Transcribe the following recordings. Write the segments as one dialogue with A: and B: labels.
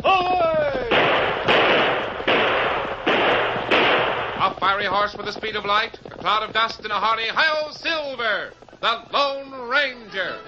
A: Away!
B: A fiery horse with the speed of light, a cloud of dust, and a hearty hi-yo Silver, the Lone Ranger.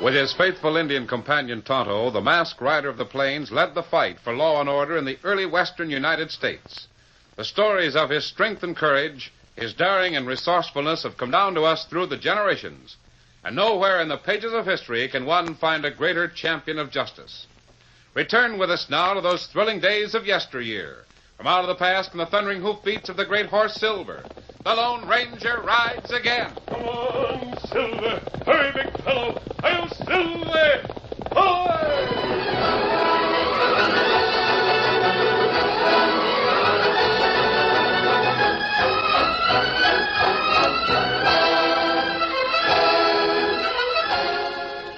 B: With his faithful Indian companion Tonto, the masked rider of the plains led the fight for law and order in the early western United States. The stories of his strength and courage, his daring and resourcefulness have come down to us through the generations. And nowhere in the pages of history can one find a greater champion of justice. Return with us now to those thrilling days of yesteryear. From out of the past and the thundering hoofbeats of the great horse Silver, the Lone Ranger rides again.
A: Come on, Silver. Hurry, big fellow. I'll Silver. Away!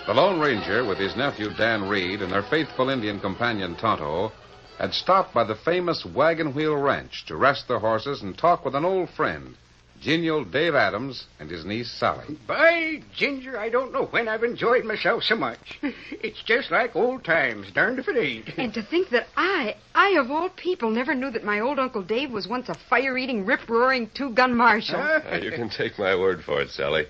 B: The Lone Ranger, with his nephew Dan Reed and their faithful Indian companion Tonto, had stopped by the famous Wagon Wheel Ranch to rest their horses and talk with an old friend, genial Dave Adams, and his niece Sally.
C: By Ginger, I don't know when I've enjoyed myself so much. It's just like old times, darned if it ain't.
D: And to think that I of all people, never knew that my old Uncle Dave was once a fire-eating, rip-roaring, two-gun marshal.
E: You can take my word for it, Sally.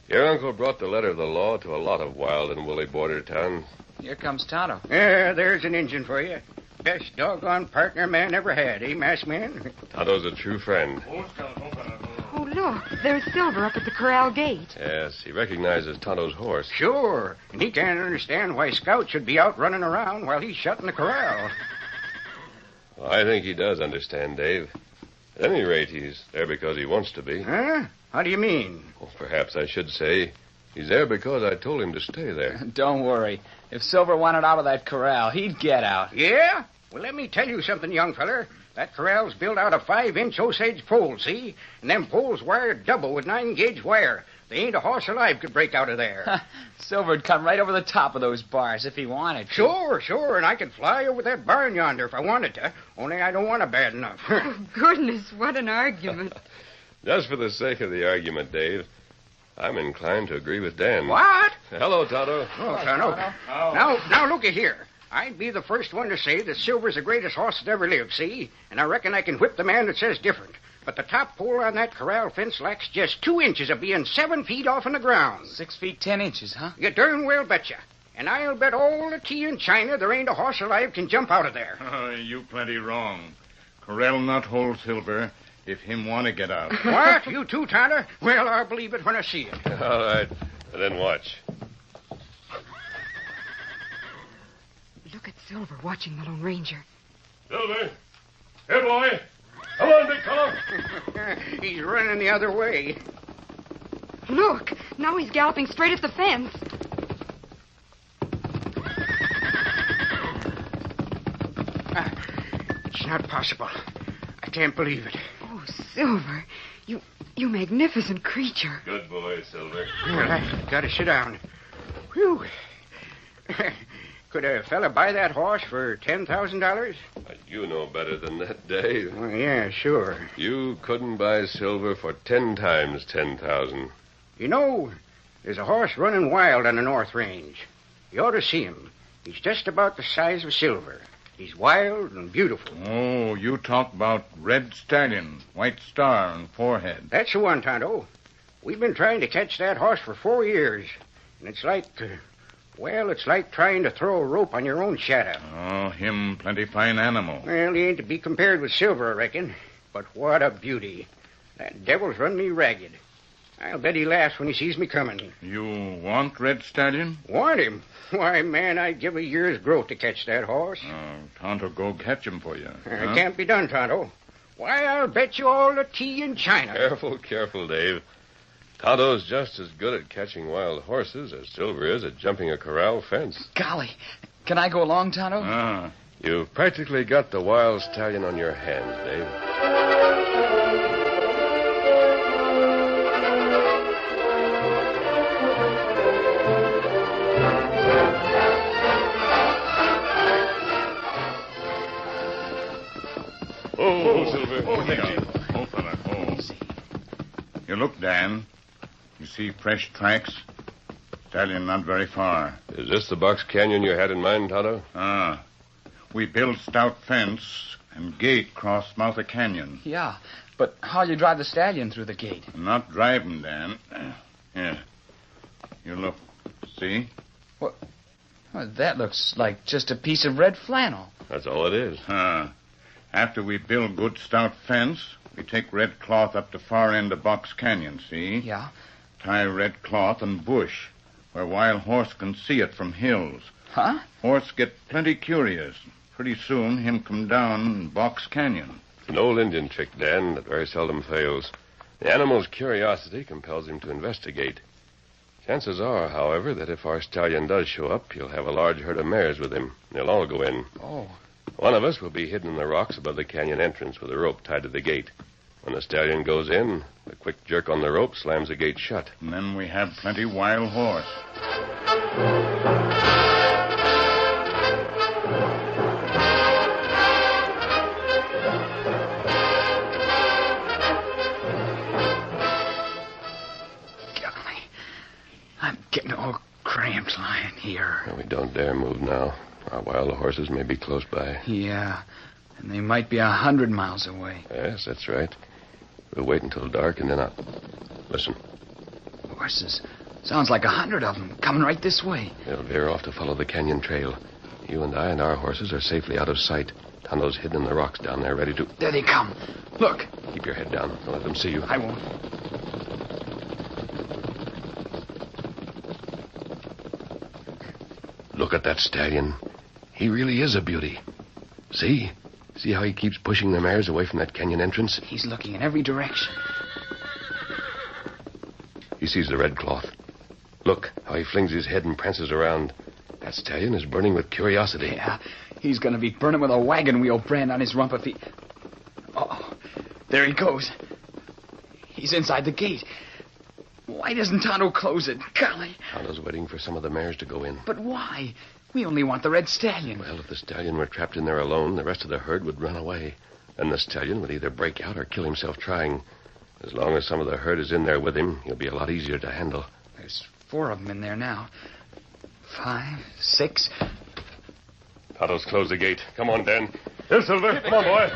E: Your uncle brought the letter of the law to a lot of wild and woolly border towns.
F: Here comes Tonto.
C: Yeah, there's an Injun for you. Best doggone partner man ever had, eh, masked man?
E: Tonto's a true friend.
D: Oh, look, there's Silver up at the corral gate.
E: Yes, he recognizes Tonto's horse.
C: Sure, and he can't understand why Scout should be out running around while he's shut in the corral.
E: Well, I think he does understand, Dave. At any rate, he's there because he wants to be.
C: Huh? How do you mean?
E: Well, perhaps I should say he's there because I told him to stay there.
F: Don't worry. If Silver wanted out of that corral, he'd get out.
C: Yeah? Well, let me tell you something, young feller. That corral's built out of 5-inch Osage poles, see? And them poles wired double with 9-gauge wire. There ain't a horse alive could break out of there.
F: Silver'd come right over the top of those bars if he wanted to.
C: Sure, and I could fly over that barn yonder if I wanted to. Only I don't want it bad enough.
D: Oh, goodness, what an argument.
E: Just for the sake of the argument, Dave, I'm inclined to agree with Dan.
C: What?
E: Hello, Tonto.
C: Oh, Tonto. Now, looky here. I'd be the first one to say that Silver's the greatest horse that ever lived, see? And I reckon I can whip the man that says different. But the top pole on that corral fence lacks just 2 inches of being 7 feet off in the ground.
F: 6 feet 10 inches, huh?
C: You darn well betcha. And I'll bet all the tea in China there ain't a horse alive can jump out of there.
A: You plenty wrong. Corral not hold Silver if him want to get out.
C: What? You too, Tonto? Well, I'll believe it when I see it.
E: All right. Then watch.
D: Look at Silver watching the Lone Ranger.
A: Silver. Here, boy. Come on, big fellow.
C: He's running the other way.
D: Look, now he's galloping straight at the fence.
C: It's not possible. I can't believe it.
D: Oh, Silver, You magnificent creature.
E: Good boy, Silver.
C: Here, I gotta sit down. Whew. Could a fella buy that horse for $10,000?
E: You know better than that, Dave.
C: Well, yeah, sure.
E: You couldn't buy Silver for 10 times 10,000.
C: You know, there's a horse running wild on the North Range. You ought to see him. He's just about the size of Silver. He's wild and beautiful.
G: Oh, you talk about Red Stallion, white star on forehead.
C: That's the one, Tonto. We've been trying to catch that horse for 4 years. And it's like, it's like trying to throw a rope on your own shadow.
G: Oh, him plenty fine animal.
C: Well, he ain't to be compared with Silver, I reckon. But what a beauty. That devil's run me ragged. I'll bet he laughs when he sees me coming.
G: You want Red Stallion?
C: Want him? Why, man, I'd give a year's growth to catch that horse.
G: Tonto go catch him for you.
C: It can't be done, Tonto. Why, I'll bet you all the tea in China.
E: Careful, Dave. Tonto's just as good at catching wild horses as Silver is at jumping a corral fence.
F: Golly. Can I go along, Tonto?
E: You've practically got the wild stallion on your hands, Dave. Silver.
G: Fella. You look, Dan. You see fresh tracks? Stallion not very far.
E: Is this the box canyon you had in mind, Tonto?
G: We built stout fence and gate cross mouth of canyon.
F: Yeah, but how you drive the stallion through the gate?
G: I'm not driving, Dan. Here. You look. See?
F: What? Well, that looks like just a piece of red flannel.
E: That's all it is.
G: After we build good stout fence, we take red cloth up the far end of Box Canyon, see?
F: Yeah.
G: Tie red cloth and bush, where wild horse can see it from hills.
F: Huh?
G: Horse get plenty curious. Pretty soon, him come down in Box Canyon.
E: It's an old Indian trick, Dan, that very seldom fails. The animal's curiosity compels him to investigate. Chances are, however, that if our stallion does show up, he'll have a large herd of mares with him. They'll all go in.
F: Oh.
E: One of us will be hidden in the rocks above the canyon entrance with a rope tied to the gate. When the stallion goes in, a quick jerk on the rope slams the gate shut.
G: And then we have plenty wild horse.
F: Golly. I'm getting all cramped lying here.
E: We don't dare move now. Our wild horses may be close by.
F: Yeah, and they might be 100 miles away.
E: Yes, that's right. We'll wait until dark and then I'll... Listen.
F: Horses. Sounds like 100 of them coming right this way.
E: They'll veer off to follow the canyon trail. You and I and our horses are safely out of sight. Tonto's hidden in the rocks down there, ready to...
F: There they come. Look.
E: Keep your head down. Don't let them see you.
F: I won't.
E: Look at that stallion. He really is a beauty. See? See how he keeps pushing the mares away from that canyon entrance?
F: He's looking in every direction.
E: He sees the red cloth. Look how he flings his head and prances around. That stallion is burning with curiosity.
F: Yeah, he's going to be burning with a wagon wheel brand on his rump if he... Oh, there he goes. He's inside the gate. Why doesn't Tonto close it? Golly.
E: Tonto's waiting for some of the mares to go in.
F: But why? We only want the red stallion.
E: Well, if the stallion were trapped in there alone, the rest of the herd would run away. Then the stallion would either break out or kill himself trying. As long as some of the herd is in there with him, he'll be a lot easier to handle.
F: There's 4 of them in there now. 5, 6.
E: Tonto's closed the gate. Come on, Dan.
A: Here, Silver. Come on, boy.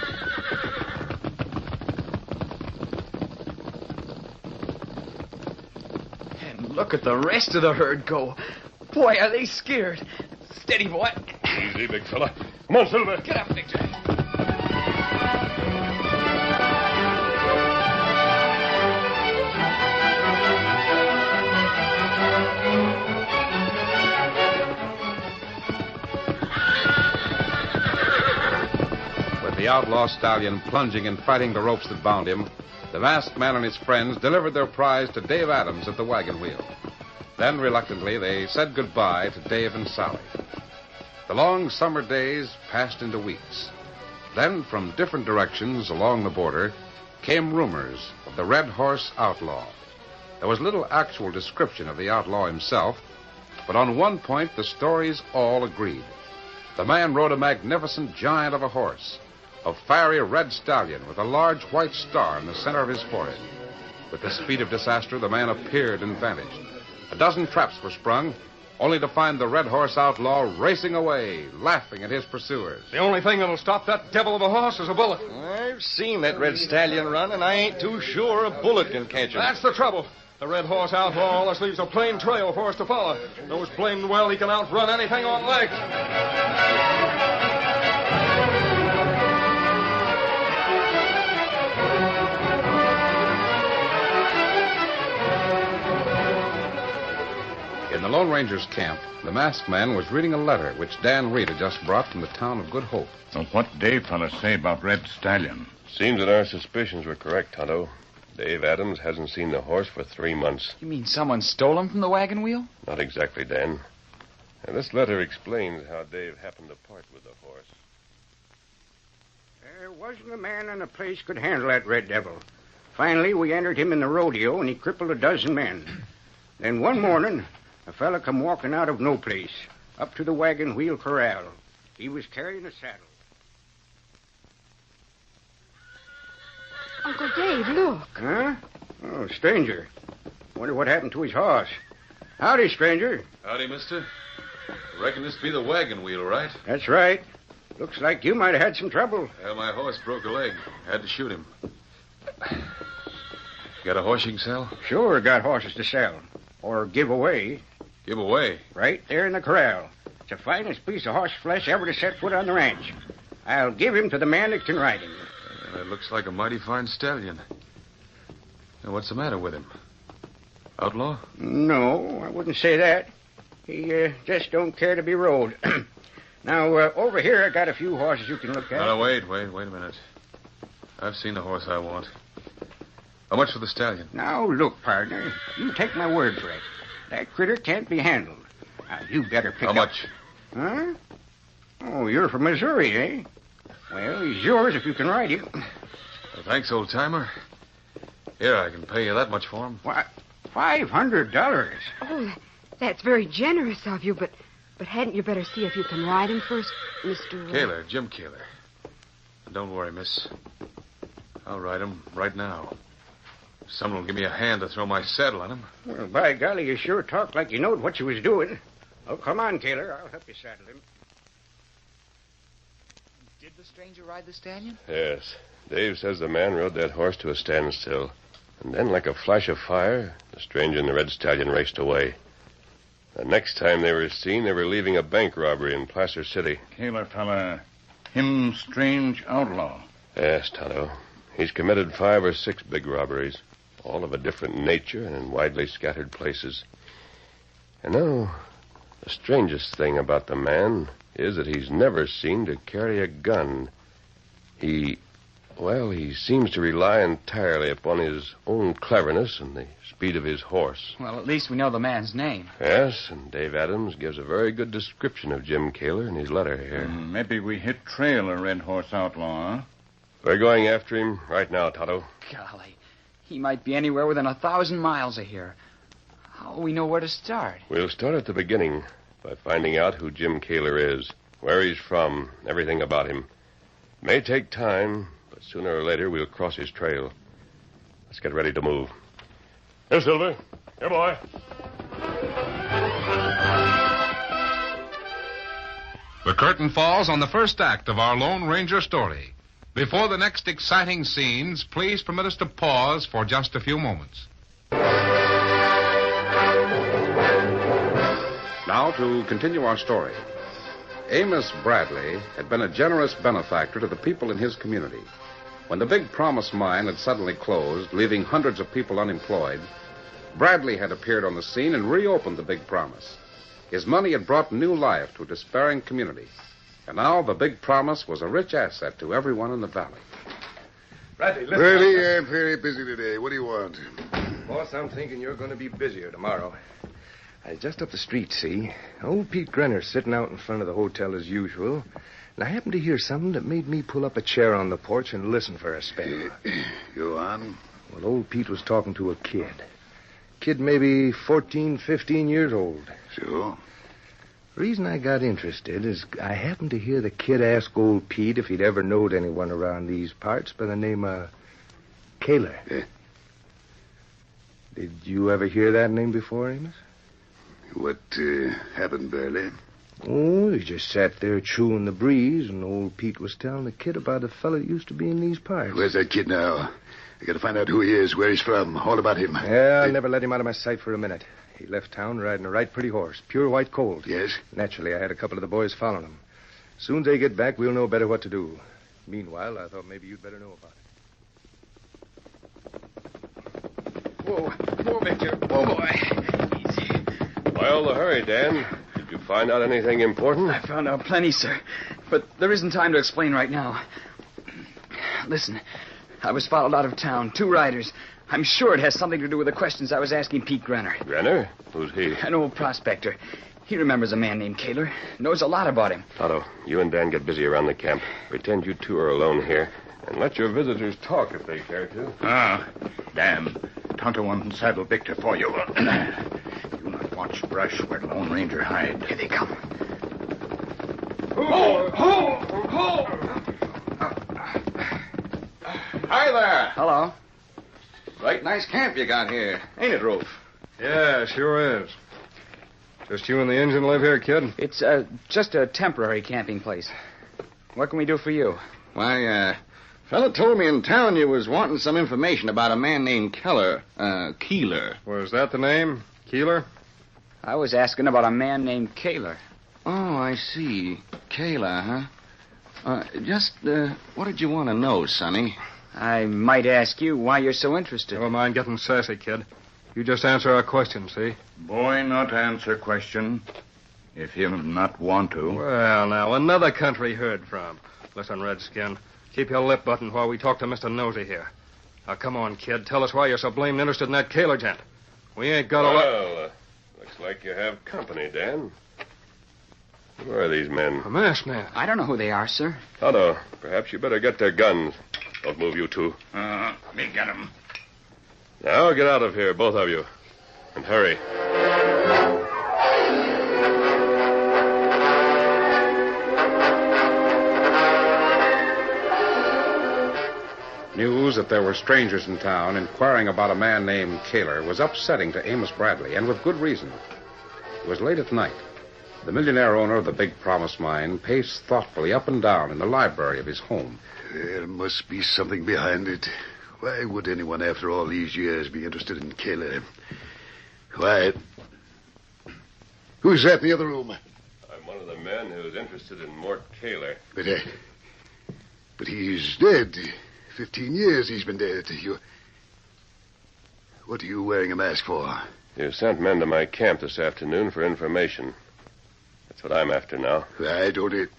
F: And look at the rest of the herd go. Boy, are they scared. Steady, boy.
A: Easy, big fella. Come on, Silver.
F: Get up, Victor.
B: With the outlaw stallion plunging and fighting the ropes that bound him, the masked man and his friends delivered their prize to Dave Adams at the wagon wheel. Then, reluctantly, they said goodbye to Dave and Sally. The long summer days passed into weeks. Then, from different directions along the border, came rumors of the Red Horse Outlaw. There was little actual description of the outlaw himself, but on one point the stories all agreed. The man rode a magnificent giant of a horse, a fiery red stallion with a large white star in the center of his forehead. With the speed of disaster, the man appeared and vanished. A dozen traps were sprung, only to find the Red Horse Outlaw racing away, laughing at his pursuers.
H: The only thing that'll stop that devil of a horse is a bullet.
I: I've seen that red stallion run, and I ain't too sure a bullet can catch him.
H: That's the trouble. The Red Horse Outlaw always leaves a plain trail for us to follow. Knows blamed well he can outrun anything on legs.
B: In the Lone Ranger's camp, the masked man was reading a letter which Dan Reed had just brought from the town of Good Hope.
G: Well, what Dave fella say about Red Stallion?
E: Seems that our suspicions were correct, Tonto. Dave Adams hasn't seen the horse for 3 months.
F: You mean someone stole him from the wagon wheel?
E: Not exactly, Dan. And this letter explains how Dave happened to part with the horse.
C: There wasn't a man in the place could handle that red devil. Finally, we entered him in the rodeo, and he crippled a dozen men. Then one morning, a fella come walking out of no place, up to the wagon wheel corral. He was carrying a saddle.
D: Uncle Dave, look.
C: Huh? Oh, stranger. Wonder what happened to his horse. Howdy, stranger.
J: Howdy, mister. Reckon this be the wagon wheel, right?
C: That's right. Looks like you might have had some trouble.
J: Yeah, my horse broke a leg. Had to shoot him. Got a horse you can sell?
C: Sure, got horses to sell. Or give away.
J: Give away?
C: Right there in the corral. It's the finest piece of horse flesh ever to set foot on the ranch. I'll give him to the man that can ride him.
J: It looks like a mighty fine stallion. Now, what's the matter with him? Outlaw?
C: No, I wouldn't say that. He just don't care to be rode. Now, over here I got a few horses you can look at.
J: No, wait a minute. I've seen the horse I want. How much for the stallion?
C: Now, look, partner. You take my word for it. That critter can't be handled. Now, you better pick
J: How much?
C: Huh? Oh, you're from Missouri, eh? Well, he's yours if you can ride him.
J: Well, thanks, old-timer. Here, I can pay you that much for him.
C: What? $500?
D: Oh, that's very generous of you, but hadn't you better see if you can ride him first, Mr.
J: Kalar, Jim Kalar. Don't worry, miss. I'll ride him right now. Someone will give me a hand to throw my saddle on him.
C: Well, by golly, you sure talked like you knowed what you was doing. Oh, come on, Kalar. I'll help you saddle him.
F: Did the stranger ride the stallion?
E: Yes. Dave says the man rode that horse to a standstill. And then, like a flash of fire, the stranger and the red stallion raced away. The next time they were seen, they were leaving a bank robbery in Placer City.
G: Kalar fella, him strange outlaw.
E: Yes, Tonto. He's committed 5 or 6 big robberies, all of a different nature and in widely scattered places. And now, the strangest thing about the man is that he's never seen to carry a gun. He seems to rely entirely upon his own cleverness and the speed of his horse.
F: Well, at least we know the man's name.
E: Yes, and Dave Adams gives a very good description of Jim Kalar in his letter here.
G: Maybe we hit trail a Red Horse Outlaw, huh?
E: We're going after him right now, Tonto.
F: Golly, he might be anywhere within 1,000 miles of here. How will we know where to start?
E: We'll start at the beginning by finding out who Jim Kalar is, where he's from, everything about him. It may take time, but sooner or later we'll cross his trail. Let's get ready to move.
A: Here, Silver. Here, boy.
B: The curtain falls on the first act of our Lone Ranger story. Before the next exciting scenes, please permit us to pause for just a few moments. Now to continue our story. Amos Bradley had been a generous benefactor to the people in his community. When the Big Promise mine had suddenly closed, leaving hundreds of people unemployed, Bradley had appeared on the scene and reopened the Big Promise. His money had brought new life to a despairing community. And now the Big Promise was a rich asset to everyone in the valley.
H: Bradley, listen.
K: Really, I'm very busy today. What do you want?
I: Boss, I'm thinking you're going to be busier tomorrow. I was just up the street, see? Old Pete Grenner's sitting out in front of the hotel as usual. And I happened to hear something that made me pull up a chair on the porch and listen for a spell.
K: Go on.
I: Well, old Pete was talking to a kid. Kid maybe 14, 15 years old.
K: So?
I: The reason I got interested is I happened to hear the kid ask old Pete if he'd ever knowed anyone around these parts by the name of Kalar. Did you ever hear that name before, Amos?
K: What happened, Burley?
I: Oh, he just sat there chewing the breeze, and old Pete was telling the kid about a fellow that used to be in these parts.
K: Where's that kid now? I got to find out who he is, where he's from, all about him.
I: Yeah, I never let him out of my sight for a minute. He left town riding a right pretty horse, pure white colt.
K: Yes?
I: Naturally, I had a couple of the boys following him. As soon as they get back, we'll know better what to do. Meanwhile, I thought maybe you'd better know about it.
F: Whoa, Victor. Whoa, boy. Easy.
E: Why all the hurry, Dan? Did you find out anything important?
F: I found out plenty, sir. But there isn't time to explain right now. Listen, I was followed out of town. 2 riders. I'm sure it has something to do with the questions I was asking Pete Grenner.
E: Grenner? Who's he?
F: An old prospector. He remembers a man named Kalar. Knows a lot about him.
E: Tonto, you and Dan get busy around the camp. Pretend you two are alone here. And let your visitors talk if they care to.
G: Dan. Tonto won't saddle Victor for you. Do not watch brush where Lone Ranger hide.
F: Here they come.
J: Hi there.
F: Hello.
J: Right nice camp you got here, ain't it, Roof?
H: Yeah, sure is. Just you and the engine live here, kid?
F: It's just a temporary camping place. What can we do for you?
J: Why, fella told me in town you was wanting some information about a man named Keeler.
H: Was that the name? Keeler?
F: I was asking about a man named Kalar.
J: Oh, I see. Kalar, huh? What did you want to know, Sonny?
F: I might ask you why you're so interested.
H: Never mind getting sassy, kid. You just answer our question, see?
G: Boy, not answer question. If he'll not want to.
H: Well, now, another country heard from. Listen, Redskin, keep your lip buttoned while we talk to Mr. Nosey here. Now, come on, kid. Tell us why you're so blamed interested in that Kalar gent. We ain't got a lot...
E: Well, looks like you have company, Dan. Who are these men?
H: A masked man.
F: I don't know who they are, sir.
E: Tonto, perhaps you better get their guns. Don't move, you two.
G: Me get him.
E: Now, get out of here, both of you. And hurry.
B: News that there were strangers in town inquiring about a man named Kalar was upsetting to Amos Bradley, and with good reason. It was late at night. The millionaire owner of the Big Promise mine paced thoughtfully up and down in the library of his home.
K: There must be something behind it. Why would anyone, after all these years, be interested in Kalar? Why? Who's that in the other room?
E: I'm one of the men who's interested in Mort Kalar.
K: But he's dead. 15 years he's been dead. What are you wearing a mask for?
E: You sent men to my camp this afternoon for information. That's what I'm after now.
K: I don't...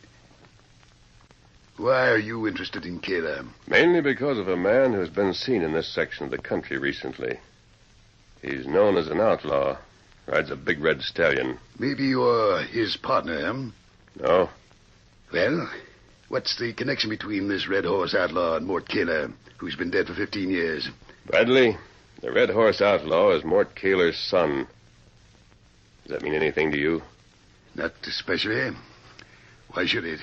K: Why are you interested in Kalar?
E: Mainly because of a man who's been seen in this section of the country recently. He's known as an outlaw. Rides a big red stallion.
K: Maybe you're his partner, huh?
E: No.
K: Well, what's the connection between this red horse outlaw and Mort Kalar, who's been dead for 15 years?
E: Bradley, the red horse outlaw is Mort Kalar's son. Does that mean anything to you?
K: Not especially. Why should it?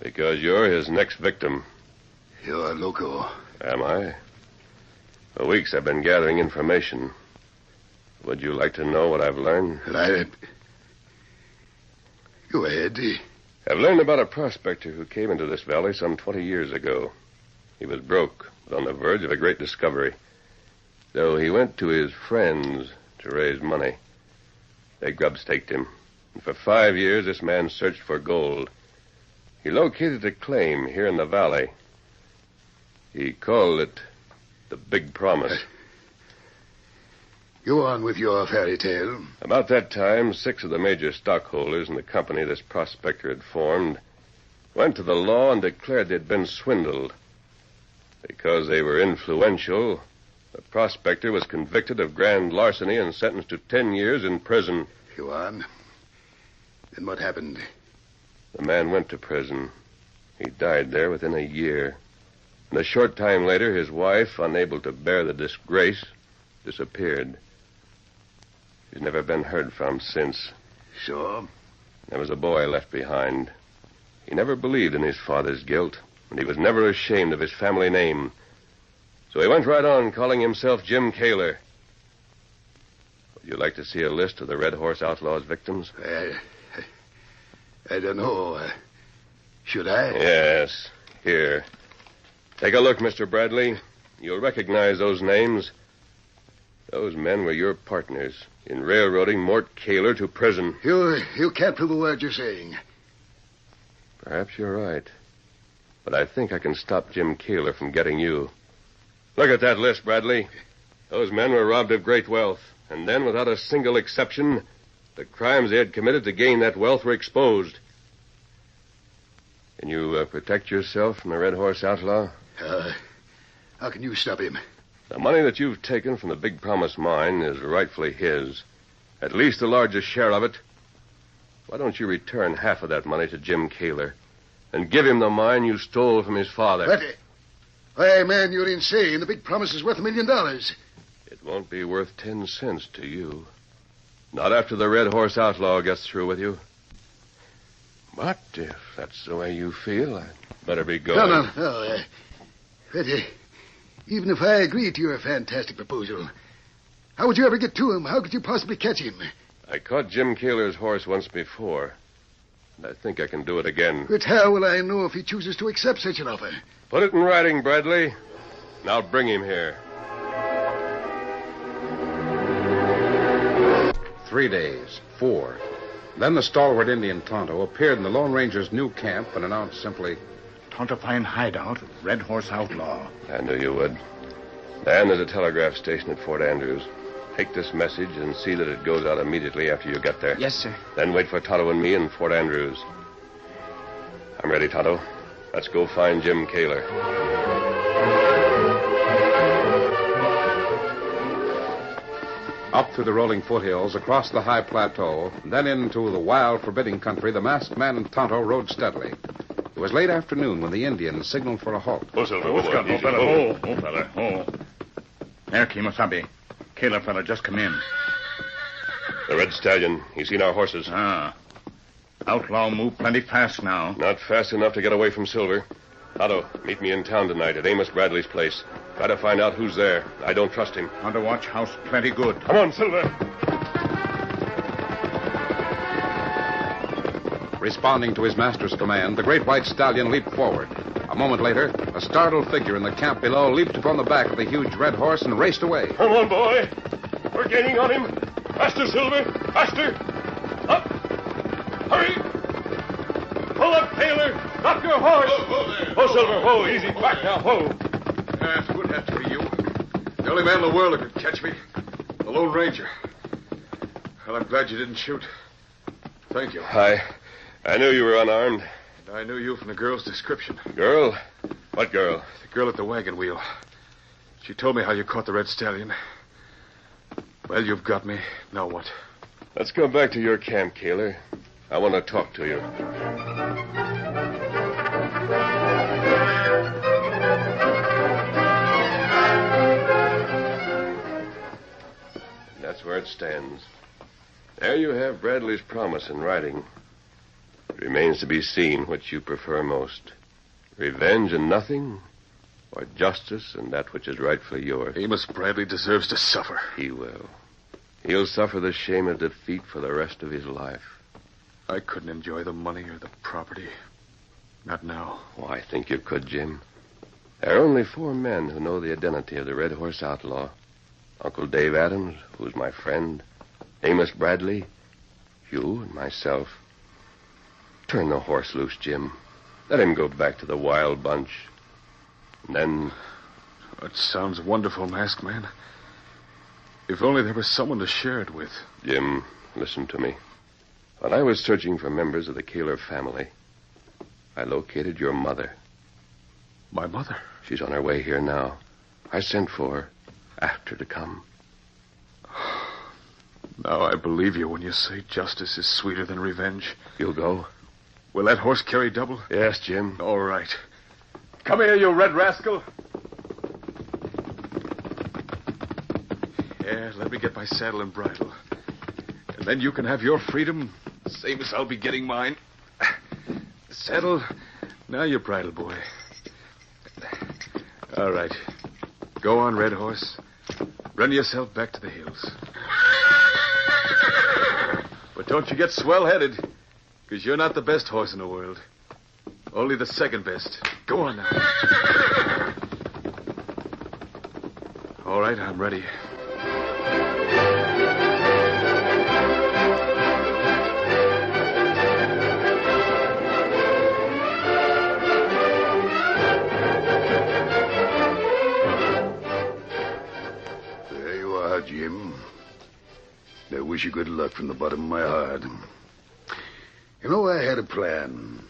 E: Because you're his next victim.
K: You're loco.
E: Am I? For weeks I've been gathering information. Would you like to know what I've learned?
K: Go ahead.
E: I've learned about a prospector who came into this valley some 20 years ago. He was broke, but on the verge of a great discovery. So he went to his friends to raise money. They grub-staked him. And for 5 years, this man searched for gold. He located a claim here in the valley. He called it the Big Promise.
K: Go on with your fairy tale.
E: About that time, 6 of the major stockholders in the company this prospector had formed went to the law and declared they'd been swindled. Because they were influential, the prospector was convicted of grand larceny and sentenced to 10 years in prison.
K: Go on. Then what happened?
E: The man went to prison, He died there within a year. And a short time later, his wife, unable to bear the disgrace, disappeared. She's never been heard from since.
K: So?
E: There was a boy left behind. He never believed in his father's guilt, and he was never ashamed of his family name. So he went right on calling himself Jim Kalar. Would you like to see a list of the Red Horse Outlaws' victims?
K: I don't know. Should I?
E: Yes. Here. Take a look, Mr. Bradley. You'll recognize those names. Those men were your partners in railroading Mort Kalar to prison.
K: You can't prove a word you're saying.
E: Perhaps you're right. But I think I can stop Jim Kalar from getting you. Look at that list, Bradley. Those men were robbed of great wealth. And then, without a single exception, the crimes they had committed to gain that wealth were exposed. Can you protect yourself from the Red Horse Outlaw?
K: How can you stop him?
E: The money that you've taken from the Big Promise mine is rightfully his. At least the largest share of it. Why don't you return half of that money to Jim Kalar and give him the mine you stole from his father?
K: What? Why, man, you're insane. The Big Promise is worth $1 million.
E: It won't be worth 10 cents to you. Not after the Red Horse Outlaw gets through with you. But if that's the way you feel, I'd better be going.
K: No. But, even if I agree to your fantastic proposal, how would you ever get to him? How could you possibly catch him?
E: I caught Jim Kalar's horse once before, and I think I can do it again.
K: But how will I know if he chooses to accept such an offer?
E: Put it in writing, Bradley. Now bring him here.
B: 3 days, 4. Then the stalwart Indian Tonto appeared in the Lone Ranger's new camp and announced simply,
G: Tonto find hideout, Red Horse Outlaw.
E: I knew you would. Dan, there's a telegraph station at Fort Andrews. Take this message and see that it goes out immediately after you get there.
F: Yes, sir.
E: Then wait for Tonto and me in Fort Andrews. I'm ready, Tonto. Let's go find Jim Kalar.
B: Up through the rolling foothills, across the high plateau, then into the wild, forbidding country, the masked man and Tonto rode steadily. It was late afternoon when the Indians signaled for a halt.
G: Oh, fella. There, Kimosabe. Kalar fella just come in.
E: The Red Stallion. He's seen our horses.
G: Outlaw move plenty fast now.
E: Not fast enough to get away from Silver. Tonto, meet me in town tonight at Amos Bradley's place. Try to find out who's there. I don't trust him.
G: Tonto watch house plenty good.
E: Come on, Silver.
B: Responding to his master's command, the great white stallion leaped forward. A moment later, a startled figure in the camp below leaped upon the back of the huge red horse and raced away.
A: Come on, boy. We're gaining on him. Faster, Silver. Faster. Up. Hurry. Pull up, Kalar. Drop your horse.
J: Whoa there.
A: Oh, Silver. Whoa, easy. Back now. Whoa.
J: It would have to be you. The only man in the world who could catch me. The Lone Ranger. Well, I'm glad you didn't shoot. Thank you.
E: I knew you were unarmed.
J: And I knew you from the girl's description.
E: Girl? What girl?
J: The girl at the wagon wheel. She told me how you caught the Red Stallion. Well, you've got me. Now what?
E: Let's go back to your camp, Kalar. I want to talk to you. That's where it stands. There you have Bradley's promise in writing. It remains to be seen which you prefer most. Revenge and nothing, or justice and that which is rightfully yours.
J: Amos Bradley deserves to suffer.
E: He will. He'll suffer the shame of defeat for the rest of his life.
J: I couldn't enjoy the money or the property. Not now.
E: Oh, I think you could, Jim. There are only 4 men who know the identity of the Red Horse Outlaw. Uncle Dave Adams, who's my friend, Amos Bradley, you, and myself. Turn the horse loose, Jim. Let him go back to the wild bunch. And then...
J: It sounds wonderful, Masked Man. If only there was someone to share it with.
E: Jim, listen to me. When I was searching for members of the Kalar family, I located your mother.
J: My mother?
E: She's on her way here now. I sent for her. Asked her to come.
J: Now I believe you when you say justice is sweeter than revenge.
E: You'll go?
J: Will that horse carry double?
E: Yes, Jim.
J: All right. Come here, you red rascal. Yeah, let me get my saddle and bridle. And then you can have your freedom, same as I'll be getting mine. Saddle, now your bridle, boy. All right. Go on, Red Horse. Run yourself back to the hills. But don't you get swell-headed, because you're not the best horse in the world. Only the second best. Go on now. All right, I'm ready.
K: There you are, Jim. I wish you good luck from the bottom of my heart. You know, I had a plan.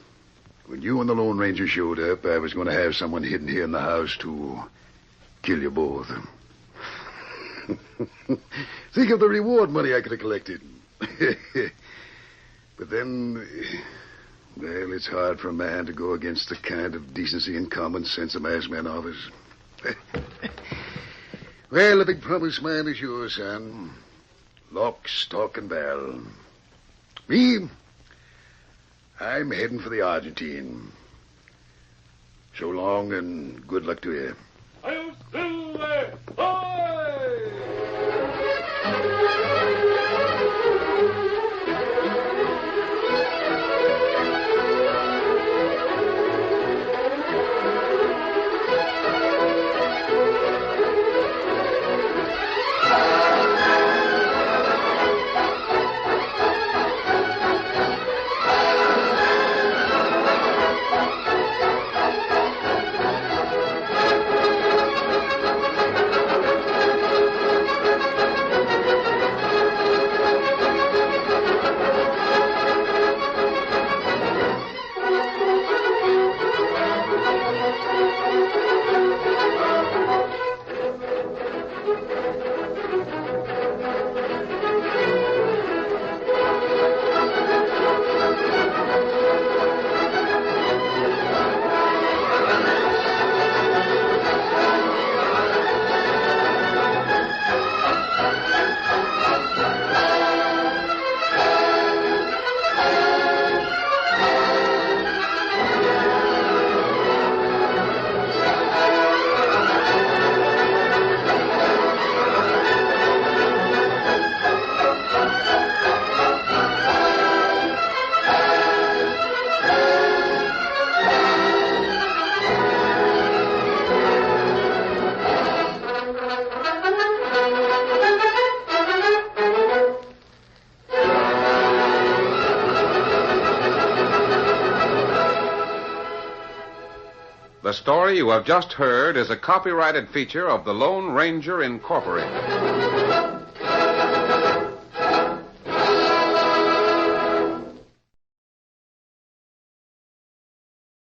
K: When you and the Lone Ranger showed up, I was going to have someone hidden here in the house to kill you both. Think of the reward money I could have collected. But then, well, it's hard for a man to go against the kind of decency and common sense a masked man offers. Well, the big promise man is yours, son. Lock, stock, and barrel. Me, I'm heading for the Argentine. So long, and good luck to you.
A: I'll still there. Aye!
B: The story you have just heard is a copyrighted feature of the Lone Ranger Incorporated.